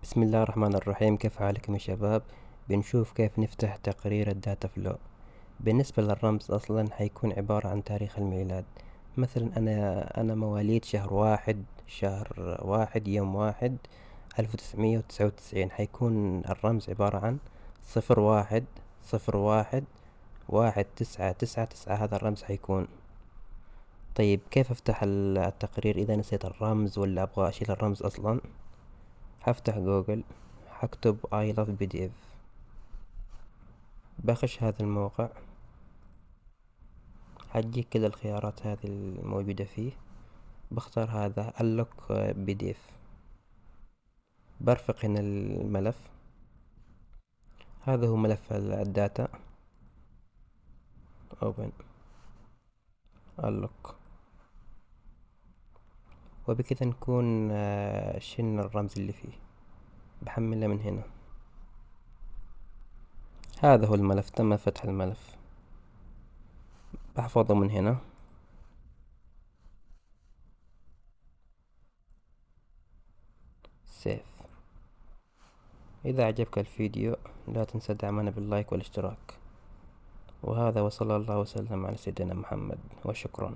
بسم الله الرحمن الرحيم. كيف حالكم يا شباب؟ بنشوف كيف نفتح تقرير الداتا فلو. بالنسبة للرمز أصلا حيكون عبارة عن تاريخ الميلاد. مثلا أنا مواليد شهر واحد يوم واحد 1999. حيكون الرمز عبارة عن 0101 1999. هذا الرمز حيكون. طيب كيف أفتح التقرير إذا نسيت الرمز ولا أبغى أشيل الرمز أصلا؟ هفتح جوجل، هكتب I love PDF، بخش هذا الموقع. هتجيك كده الخيارات هذه الموجودة فيه. بختار هذا unlock PDF. برفق هنا الملف. هذا هو ملف الداتا. open unlock. وبكذا نكون شلنا الرمز اللي فيه. بحمله من هنا. هذا هو الملف، تم فتح الملف. بحفظه من هنا. سيف. إذا عجبك الفيديو لا تنسى دعمنا باللايك والاشتراك. وهذا وصلى الله وسلم على سيدنا محمد، وشكرا.